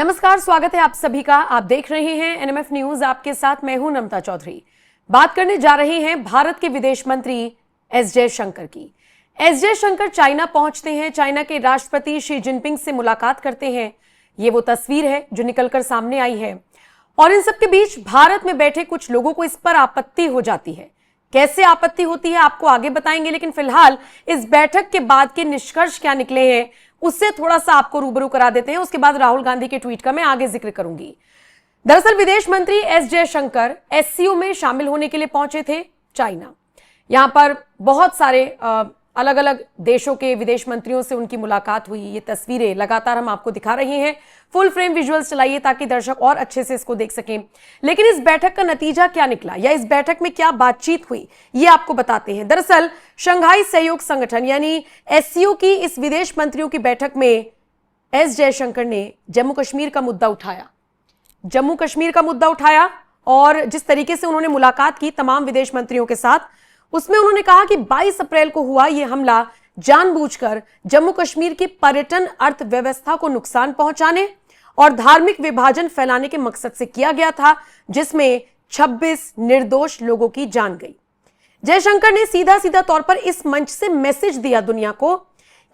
नमस्कार, स्वागत है आप सभी का। आप देख रहे हैं एनएमएफ न्यूज। आपके साथ मैं हूं नमता चौधरी। बात करने जा रहे हैं भारत के विदेश मंत्री एस जयशंकर की। एस जयशंकर चाइना पहुंचते हैं, चाइना के राष्ट्रपति शी जिनपिंग से मुलाकात करते हैं। ये वो तस्वीर है जो निकलकर सामने आई है और इन सबके बीच भारत में बैठे कुछ लोगों को इस पर आपत्ति हो जाती है। कैसे आपत्ति होती है आपको आगे बताएंगे, लेकिन फिलहाल इस बैठक के बाद के निष्कर्ष क्या निकले हैं उससे थोड़ा सा आपको रूबरू करा देते हैं। उसके बाद राहुल गांधी के ट्वीट का मैं आगे जिक्र करूंगी। दरअसल विदेश मंत्री एस जयशंकर एससीओ में शामिल होने के लिए पहुंचे थे चाइना। यहां पर बहुत सारे अलग अलग देशों के विदेश मंत्रियों से उनकी मुलाकात हुई। ये तस्वीरें लगातार हम आपको दिखा रहे हैं। फुल फ्रेम विजुअल्स चलाइए ताकि दर्शक और अच्छे से इसको देख सकें। लेकिन इस बैठक का नतीजा क्या निकला या इस बैठक में क्या बातचीत हुई ये आपको बताते हैं। दरअसल शंघाई सहयोग संगठन यानी एससीओ की इस विदेश मंत्रियों की बैठक में एस जयशंकर ने जम्मू कश्मीर का मुद्दा उठाया। जम्मू कश्मीर का मुद्दा उठाया और जिस तरीके से उन्होंने मुलाकात की तमाम विदेश मंत्रियों के साथ, उसमें उन्होंने कहा कि 22 अप्रैल को हुआ यह हमला जानबूझकर जम्मू कश्मीर की पर्यटन अर्थव्यवस्था को नुकसान पहुंचाने और धार्मिक विभाजन फैलाने के मकसद से किया गया था, जिसमें 26 निर्दोष लोगों की जान गई। जयशंकर ने सीधा सीधा तौर पर इस मंच से मैसेज दिया दुनिया को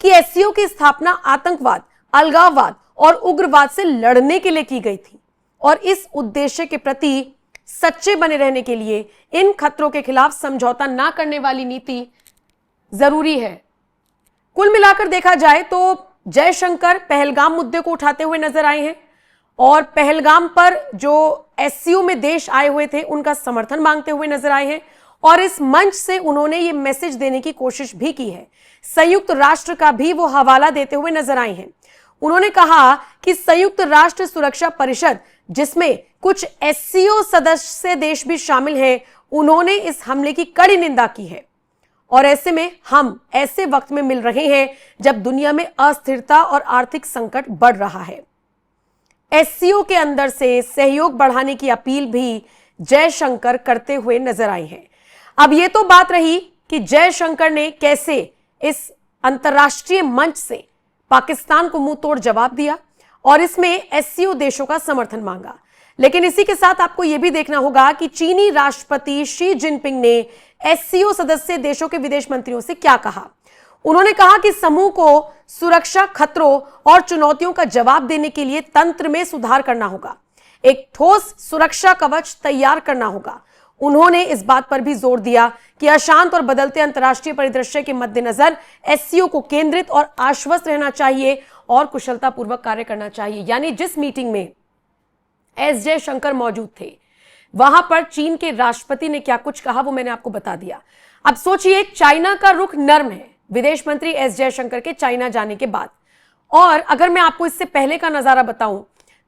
कि एससीओ की स्थापना आतंकवाद, अलगाववाद और उग्रवाद से लड़ने के लिए की गई थी और इस उद्देश्य के प्रति सच्चे बने रहने के लिए इन खतरों के खिलाफ समझौता ना करने वाली नीति जरूरी है। कुल मिलाकर देखा जाए तो जयशंकर पहलगाम मुद्दे को उठाते हुए नजर आए हैं और पहलगाम पर जो एससीओ में देश आए हुए थे उनका समर्थन मांगते हुए नजर आए हैं और इस मंच से उन्होंने ये मैसेज देने की कोशिश भी की है। संयुक्त राष्ट्र का भी वो हवाला देते हुए नजर आए हैं। उन्होंने कहा कि संयुक्त राष्ट्र सुरक्षा परिषद, जिसमें कुछ एससीओ सदस्य देश भी शामिल हैं, उन्होंने इस हमले की कड़ी निंदा की है और ऐसे में हम ऐसे वक्त में मिल रहे हैं जब दुनिया में अस्थिरता और आर्थिक संकट बढ़ रहा है। एससीओ के अंदर से सहयोग बढ़ाने की अपील भी जयशंकर करते हुए नजर आए हैं। अब यह तो बात रही कि जयशंकर ने कैसे इस अंतर्राष्ट्रीय मंच से पाकिस्तान को मुंह तोड़ जवाब दिया और इसमें एससीओ देशों का समर्थन मांगा। लेकिन इसी के साथ आपको यह भी देखना होगा कि चीनी राष्ट्रपति शी जिनपिंग ने एससीओ सदस्य देशों के विदेश मंत्रियों से क्या कहा। उन्होंने कहा कि समूह को सुरक्षा खतरों और चुनौतियों का जवाब देने के लिए तंत्र में सुधार करना होगा, एक ठोस सुरक्षा कवच तैयार करना होगा। उन्होंने इस बात पर भी जोर दिया कि अशांत और बदलते अंतर्राष्ट्रीय परिदृश्य के मद्देनजर एससीओ को केंद्रित और आश्वस्त रहना चाहिए और कुशलतापूर्वक कार्य करना चाहिए। यानी जिस मीटिंग में एस जयशंकर मौजूद थे वहां पर चीन के राष्ट्रपति ने क्या कुछ कहा वो मैंने आपको बता दिया। अब सोचिए, चाइना का रुख नर्म है विदेश मंत्री एस जयशंकर के चाइना जाने के बाद। और अगर मैं आपको इससे पहले का नजारा बताऊं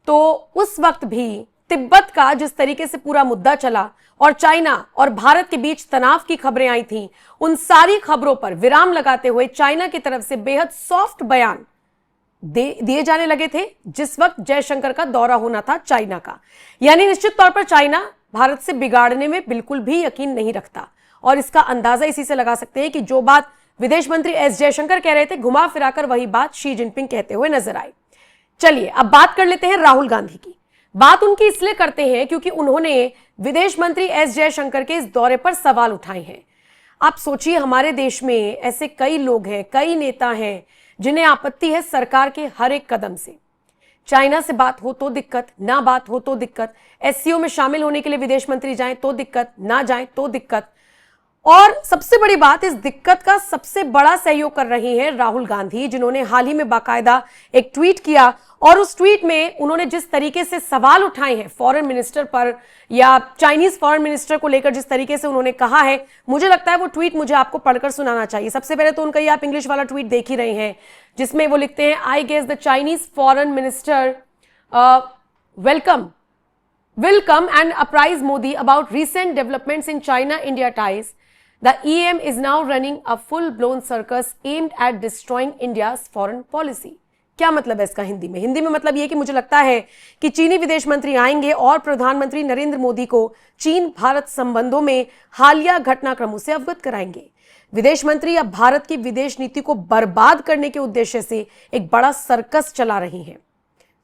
तो उस वक्त भी तिब्बत का जिस तरीके से पूरा मुद्दा चला और चाइना और भारत के बीच तनाव की खबरें आई थी, उन सारी खबरों पर विराम लगाते हुए चाइना की तरफ से बेहद सॉफ्ट बयान दिए जाने लगे थे जिस वक्त जयशंकर का दौरा होना था चाइना का। यानी निश्चित तौर पर चाइना भारत से बिगाड़ने में बिल्कुल भी यकीन नहीं रखता और इसका अंदाजा इसी से लगा सकते हैं कि जो बात विदेश मंत्री एस जयशंकर कह रहे थे, घुमा फिराकर वही बात शी जिनपिंग कहते हुए नजर आई। चलिए अब बात कर लेते हैं राहुल गांधी की। बात उनकी इसलिए करते हैं क्योंकि उन्होंने विदेश मंत्री एस जयशंकर के इस दौरे पर सवाल उठाए हैं। आप सोचिए, हमारे देश में ऐसे कई लोग हैं, कई नेता हैं जिन्हें आपत्ति है सरकार के हर एक कदम से। चाइना से बात हो तो दिक्कत, ना बात हो तो दिक्कत, एससीओ में शामिल होने के लिए विदेश मंत्री जाएं तो दिक्कत, ना जाएं तो दिक्कत। और सबसे बड़ी बात, इस दिक्कत का सबसे बड़ा सहयोग कर रहे हैं राहुल गांधी, जिन्होंने हाल ही में बाकायदा एक ट्वीट किया और उस ट्वीट में उन्होंने जिस तरीके से सवाल उठाए हैं फॉरेन मिनिस्टर पर या चाइनीज फॉरेन मिनिस्टर को लेकर, जिस तरीके से उन्होंने कहा है, मुझे लगता है वो ट्वीट मुझे आपको पढ़कर सुनाना चाहिए। सबसे पहले तो उनका ये आप इंग्लिश वाला ट्वीट देख ही रहे हैं जिसमें वो लिखते हैं, I guess the Chinese foreign minister will come and apprise Modi about recent developments in China-India ties. The EM is now running a full-blown circus aimed at destroying India's foreign policy. क्या मतलब है इसका हिंदी में? हिंदी में मतलब यह कि मुझे लगता है कि चीनी विदेश मंत्री आएंगे और प्रधानमंत्री नरेंद्र मोदी को चीन भारत संबंधों में हालिया घटनाक्रमों से अवगत कराएंगे। विदेश मंत्री अब भारत की विदेश नीति को बर्बाद करने के उद्देश्य से एक बड़ा सर्कस चला रही हैं।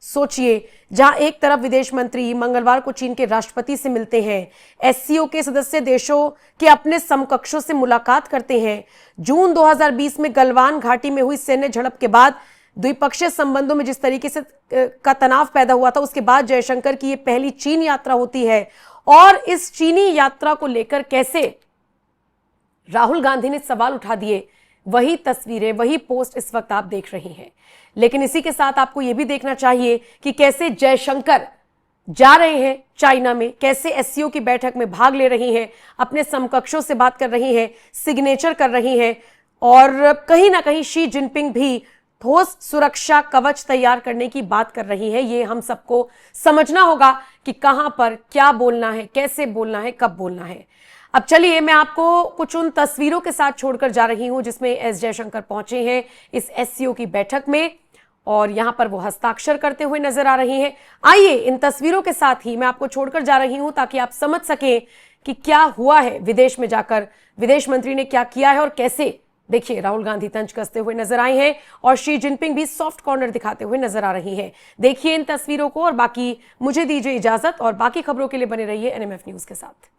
सोचिए, जहां एक तरफ विदेश मंत्री मंगलवार को चीन के राष्ट्रपति से मिलते हैं, एससीओ के सदस्य देशों के अपने समकक्षों से मुलाकात करते हैं। जून 2020 में गलवान घाटी में हुई सैन्य झड़प के बाद द्विपक्षीय संबंधों में जिस तरीके से का तनाव पैदा हुआ था, उसके बाद जयशंकर की यह पहली चीन यात्रा होती है। और इस चीनी यात्रा को लेकर कैसे राहुल गांधी ने सवाल उठा दिए, वही तस्वीरें, वही पोस्ट इस वक्त आप देख रही हैं। लेकिन इसी के साथ आपको यह भी देखना चाहिए कि कैसे जयशंकर जा रहे हैं चाइना में, कैसे एससीओ की बैठक में भाग ले रही हैं, अपने समकक्षों से बात कर रही हैं, सिग्नेचर कर रही हैं, और कहीं ना कहीं शी जिनपिंग भी ठोस सुरक्षा कवच तैयार करने की बात कर रही है। ये हम सबको समझना होगा कि कहां पर क्या बोलना है, कैसे बोलना है, कब बोलना है। अब चलिए मैं आपको कुछ उन तस्वीरों के साथ छोड़कर जा रही हूं जिसमें एस जयशंकर पहुंचे हैं इस एससीओ की बैठक में, और यहां पर वो हस्ताक्षर करते हुए नजर आ रही हैं। आइए इन तस्वीरों के साथ ही मैं आपको छोड़कर जा रही हूं ताकि आप समझ सकें कि क्या हुआ है विदेश में जाकर, विदेश मंत्री ने क्या किया है और कैसे। देखिए, राहुल गांधी तंज कसते हुए नजर आए हैं और शी जिनपिंग भी सॉफ्ट कॉर्नर दिखाते हुए नजर आ रही हैं। देखिए इन तस्वीरों को, और बाकी मुझे दीजिए इजाजत, और बाकी खबरों के लिए बने रहिए एनएमएफ न्यूज के साथ।